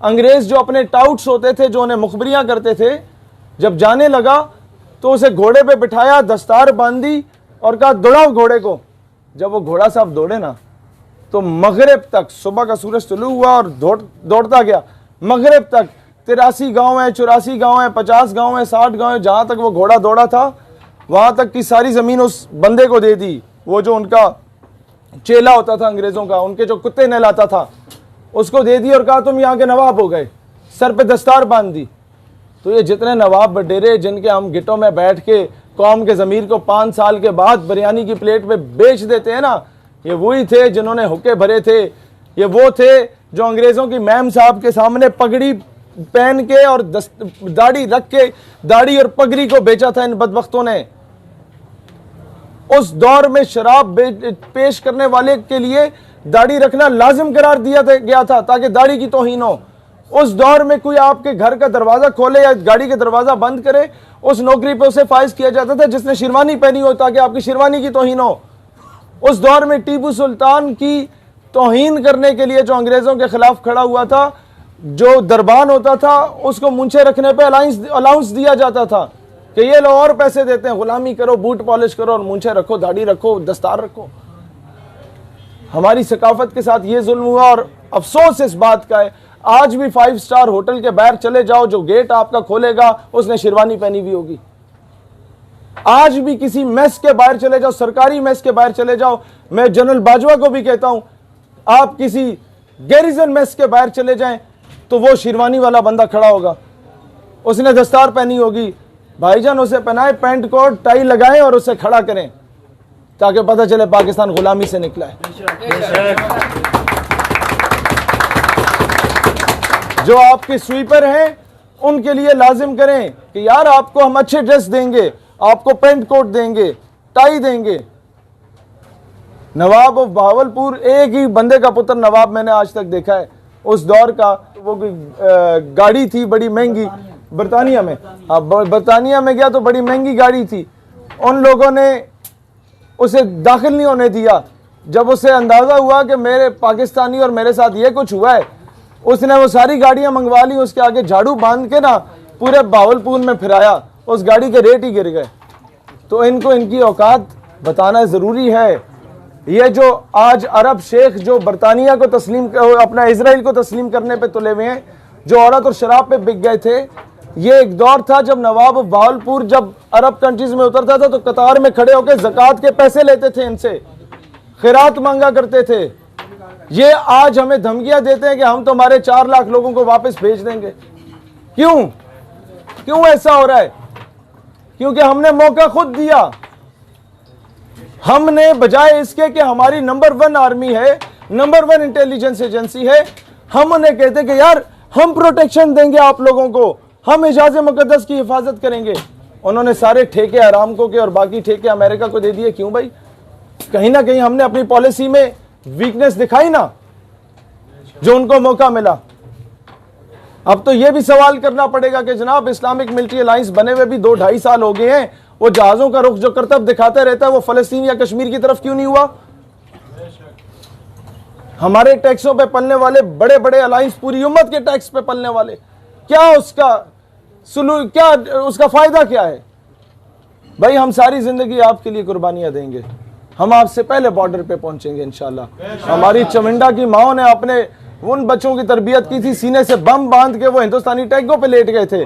अंग्रेज जो अपने टाउट्स होते थे, जो उन्हें मुखबरियां करते थे, जब जाने लगा तो उसे घोड़े पे बिठाया, दस्तार बांधी और कहा दौड़ाओ घोड़े को। जब वो घोड़ा साहब दौड़े ना तो मगरिब तक, सुबह का सूरज तुलू हुआ और दौड़ता गया, मगरिब तक 83 गांव है, 84 गांव है, 50 गांव है, 60 गांव है, जहां तक वो घोड़ा दौड़ा था वहां तक की सारी जमीन उस बंदे को दे दी। वो जो उनका चेला होता था अंग्रेजों का, उनके जो कुत्ते नहलाता था, उसको दे दी और कहा तुम यहाँ के नवाब हो गए, सर पे दस्तार बांध दी। तो ये जितने नवाब बडेरे जिनके हम गिटों में बैठ के कौम के ज़मीर को 5 साल के बाद बिरयानी की प्लेट पे बेच देते हैं ना, ये वही थे जिन्होंने हुक्के भरे थे। ये वो थे जो अंग्रेज़ों की मैम साहब के सामने पगड़ी पहन के और दाढ़ी रख के, दाढ़ी और पगड़ी को बेचा था इन बदबख्तों ने। उस दौर में शराब पेश करने वाले के लिए दाढ़ी रखना लाजिम करार दिया गया था ताकि दाढ़ी की तौहीन हो। उस दौर में कोई आपके घर का दरवाजा खोले या गाड़ी का दरवाजा बंद करे, उस नौकरी पे उसे फाइज किया जाता था जिसने शेरवानी पहनी हो ताकि आपकी शेरवानी की तौहीन हो। उस दौर में टीपू सुल्तान की तौहीन करने के लिए जो अंग्रेजों के खिलाफ खड़ा हुआ था, जो दरबान होता था, उसको मुंछे रखने पे अलाउंस दिया जाता था कि ये लोग और पैसे देते हैं, गुलामी करो, बूट पॉलिश करो और मुंछे रखो, दाढ़ी रखो, दस्तार रखो। हमारी सकाफत के साथ ये जुल्म हुआ और अफसोस इस बात का है, आज भी 5 स्टार होटल के बाहर चले जाओ, जो गेट आपका खोलेगा उसने शेरवानी पहनी हुई होगी। आज भी किसी मेस के बाहर चले जाओ, सरकारी मेस के बाहर चले जाओ, मैं जनरल बाजवा को भी कहता हूं, आप किसी गैरिजन मेस के बाहर चले जाएं तो वो शेरवानी वाला बंदा खड़ा होगा, उसने दस्तार पहनी होगी। भाईजान उसे पहनाए, पैंट कोट टाई लगाएं और उसे खड़ा करें ताकि पता चले पाकिस्तान गुलामी से निकला है। जो आपके स्वीपर हैं उनके लिए लाजिम करें कि यार आपको हम अच्छे ड्रेस देंगे, आपको पैंट कोट देंगे, टाई देंगे। नवाब ऑफ बहावलपुर, एक ही बंदे का पुत्र नवाब मैंने आज तक देखा है उस दौर का। वो गाड़ी थी बड़ी महंगी, बरतानिया में, हाँ बरतानिया में गया तो बड़ी महंगी गाड़ी थी, उन लोगों ने उसे दाखिल नहीं होने दिया। जब उसे अंदाजा हुआ कि मेरे पाकिस्तानी और मेरे साथ ये कुछ हुआ है, उसने वो सारी गाड़ियां मंगवा ली, उसके आगे झाड़ू बांध के ना पूरे बावलपुर में फिराया, उस गाड़ी के रेट ही गिर गए। तो इनको इनकी औकात बताना ज़रूरी है। ये जो आज अरब शेख जो बरतानिया को तस्लीम, अपना इजराइल को तस्लीम करने पे तुले हुए हैं, जो औरत और शराब पे बिक गए थे, ये एक दौर था जब नवाब बावलपुर जब अरब कंट्रीज में उतरता था तो कतार में खड़े होकर ज़कात के पैसे लेते थे, इनसे खैरात मांगा करते थे। ये आज हमें धमकियां देते हैं कि हम तुम्हारे 4 लाख लोगों को वापस भेज देंगे। क्यों ऐसा हो रहा है? क्योंकि हमने मौका खुद दिया। हमने बजाय इसके कि हमारी नंबर 1 आर्मी है, नंबर 1 इंटेलिजेंस एजेंसी है, हम उन्हें कहते कि यार हम प्रोटेक्शन देंगे आप लोगों को, हम इजाज़े मुकद्दस की हिफाजत करेंगे। उन्होंने सारे ठेके अरामको के और बाकी ठेके अमेरिका को दे दिए। क्यों भाई? कहीं ना कहीं हमने अपनी पॉलिसी में वीकनेस दिखाई ना, जो उनको मौका मिला। अब तो यह भी सवाल करना पड़ेगा कि जनाब इस्लामिक मिलिट्री अलायंस बने हुए भी 2-2.5 साल हो गए हैं, वो जहाजों का रुख जो करतब दिखाता रहता है वो फलस्तीन या कश्मीर की तरफ क्यों नहीं हुआ? हमारे टैक्सों पे पलने वाले बड़े बड़े अलायंस पूरी उम्मत के टैक्स पे पलने वाले, क्या उसका फायदा क्या है? भाई हम सारी जिंदगी आपके लिए कुर्बानियां देंगे, हम आपसे पहले बॉर्डर पे पहुंचेंगे इंशाल्लाह। हमारी चमिंडा की माओ ने अपने उन बच्चों की तरबियत की थी, सीने से बम बांध के वो हिंदुस्तानी टैंकों पे लेट गए थे।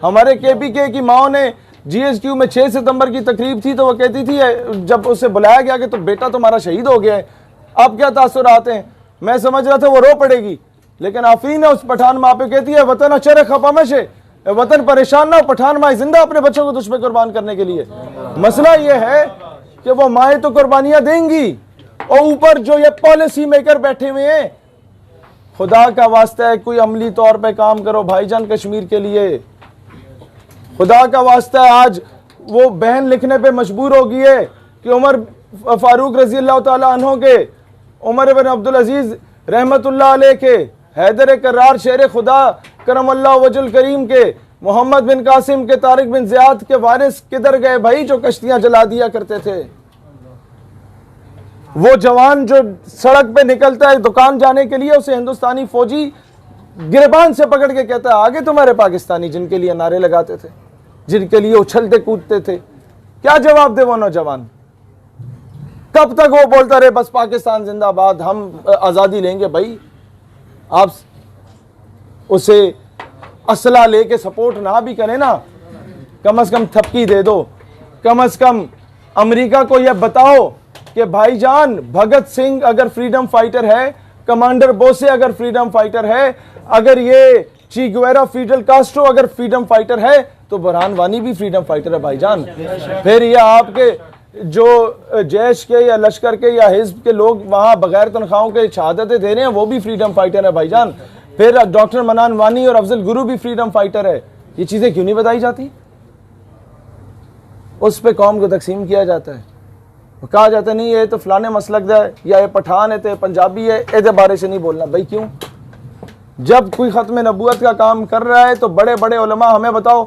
हमारे केपीके की माओ ने जीएसक्यू में 6 सितंबर की तकरीब थी तो वो कहती थी, जब उसे बुलाया गया कि तो बेटा तुम्हारा शहीद हो गया है, आप क्या तासुरात हैं? मैं समझ रहा था वो रो पड़ेगी, लेकिन आफरीन है उस पठान माँ पे कहती है वतन अचर खपामश है, वतन परेशान ना, पठान माँ जिंदा अपने बच्चों को तुझ पे कुर्बान करने के लिए। मसला ये है कि वो माए तो कुर्बानियां देंगी और ऊपर जो ये पॉलिसी मेकर बैठे हुए हैं, खुदा का वास्ता है कोई अमली तौर पे काम करो भाईजान कश्मीर के लिए। खुदा का वास्ता है, आज वो बहन लिखने पे मजबूर हो गई है कि उमर फारूक रजी अल्लाह ताला अन्हो के, उमर बिन अब्दुल अजीज रहमतुल्लाह अलैह के, हैदर करार शेर खुदा करमल्लाह वजुल करीम के, मोहम्मद बिन कासिम के, तारिक बिन ज़ियाद के वारिस किधर गए भाई जो कश्तियां जला दिया करते थे? वो जवान जो सड़क पे निकलता है दुकान जाने के लिए, उसे हिंदुस्तानी फौजी गिरबान से पकड़ के कहता है आगे तुम्हारे पाकिस्तानी जिनके लिए नारे लगाते थे, जिनके लिए उछलते कूदते थे, क्या जवाब दे वो नौजवान? कब तक वो बोलता रहे बस पाकिस्तान जिंदाबाद, हम आज़ादी लेंगे? भाई आप उसे असला लेके सपोर्ट ना भी करें ना, कम से कम थपकी दे दो। कम से कम अमेरिका को यह बताओ कि भाईजान भगत सिंह अगर फ्रीडम फाइटर है, कमांडर बोसे अगर फ्रीडम फाइटर है, अगर ये ची गुवेरा फिडेल कास्ट्रो अगर फ्रीडम फाइटर है, तो बुरहान वानी भी फ्रीडम फाइटर है भाईजान। फिर ये आपके जो जैश के या लश्कर के या हिज्ब के लोग वहां बगैर तनख्वाहों के शहादतें दे रहे हैं, वो भी फ्रीडम फाइटर है भाईजान। फिर डॉक्टर मनान वानी और अफजल गुरु भी फ्रीडम फाइटर है। ये चीजें क्यों नहीं बताई जाती? उस पे कौम को तकसीम किया जाता है, कहा जाता है नहीं ये तो फलाने मसलक है, या ये पठान है, तो पंजाबी है, इसके बारे से नहीं बोलना। भाई क्यों? जब कोई खत्म नबूवत का काम कर रहा है तो बड़े बड़े उलमा हमें बताओ,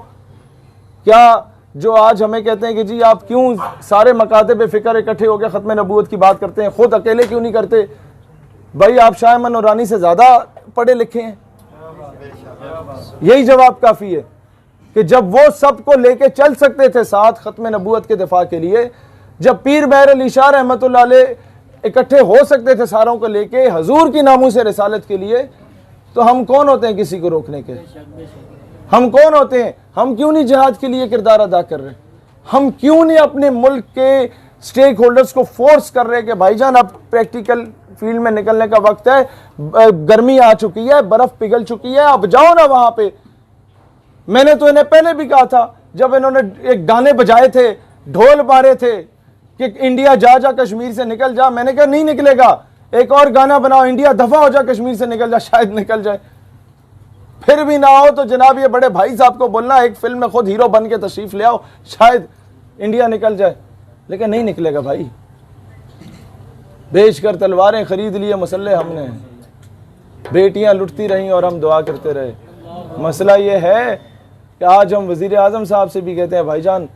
क्या जो आज हमें कहते हैं कि जी आप क्यों सारे मकातब फ़िक्र इकट्ठे होकर ख़त्म नबूवत की बात करते हैं, खुद अकेले क्यों नहीं करते? भाई आप शाह अमन नूरानी से ज़्यादा पढ़े लिखे हैं। यही जवाब काफ़ी है कि जब वो सबको लेके चल सकते थे साथ ख़त्म नबूवत के दिफा के लिए, जब पीर महर अली शाह रहमतुल्लाह अलैह इकट्ठे हो सकते थे सारों को लेके हजूर की नामूस रिसालत के लिए, तो हम कौन होते हैं किसी को रोकने के? हम कौन होते हैं? हम क्यों नहीं जिहाद के लिए किरदार अदा कर रहे? हम क्यों नहीं अपने मुल्क के स्टेक होल्डर्स को फोर्स कर रहे कि भाईजान अब प्रैक्टिकल फील्ड में निकलने का वक्त है, गर्मी आ चुकी है, बर्फ पिघल चुकी है, अब जाओ ना वहां पे। मैंने तो इन्हें पहले भी कहा था जब इन्होंने एक गाने बजाए थे, ढोल मारे थे कि इंडिया जा जा कश्मीर से निकल जा, मैंने कहा नहीं निकलेगा, एक और गाना बनाओ, इंडिया दफा हो जा कश्मीर से निकल जा, शायद निकल जाए। फिर भी ना हो तो जनाब ये बड़े भाई साहब को बोलना एक फिल्म में खुद हीरो बन के तशरीफ ले आओ, शायद इंडिया निकल जाए। लेकिन नहीं निकलेगा भाई। बेच कर तलवारें खरीद लिए मसल्ले हमने, बेटियां लुटती रहीं और हम दुआ करते रहे। मसला ये है कि आज हम वजीर आज़म साहब से भी कहते हैं भाईजान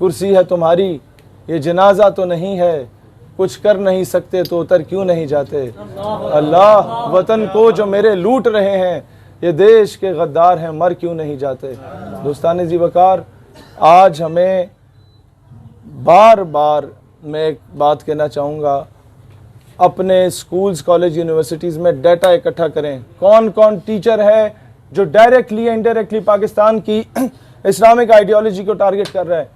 कुर्सी है तुम्हारी, ये जनाजा तो नहीं है, कुछ कर नहीं सकते तो उतर क्यों नहीं जाते? अल्लाह वतन को जो मेरे लूट रहे हैं, ये देश के गद्दार हैं, मर क्यों नहीं जाते? दोस्तान जी वकार, आज हमें बार बार मैं एक बात कहना चाहूँगा, अपने स्कूल्स कॉलेज यूनिवर्सिटीज़ में डाटा इकट्ठा करें, कौन कौन टीचर है जो डायरेक्टली इनडायरेक्टली पाकिस्तान की इस्लामिक आइडियोलॉजी को टारगेट कर रहा है,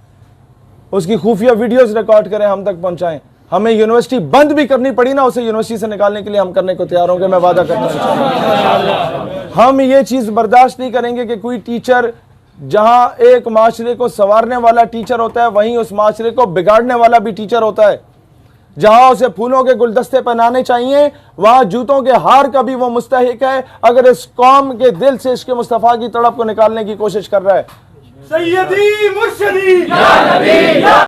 उसकी खुफिया वीडियोस रिकॉर्ड करें, हम तक पहुंचाएं। हमें यूनिवर्सिटी बंद भी करनी पड़ी ना, उसे यूनिवर्सिटी से निकालने के लिए हम करने को तैयार होंगे, मैं वादा करता हूं। हम ये चीज़ बर्दाश्त नहीं करेंगे कि कोई टीचर जहां एक माशरे को संवारने वाला टीचर होता है, वहीं उस माशरे को बिगाड़ने वाला भी टीचर होता है। जहां उसे फूलों के गुलदस्ते पहनाने चाहिए, वहां जूतों के हार का भी वो मुस्तहिक है, अगर इस कौम के दिल से इसके मुस्तफ़ा की तड़प को निकालने की कोशिश कर रहा है। सैयदी मुर्शिदी या नबी या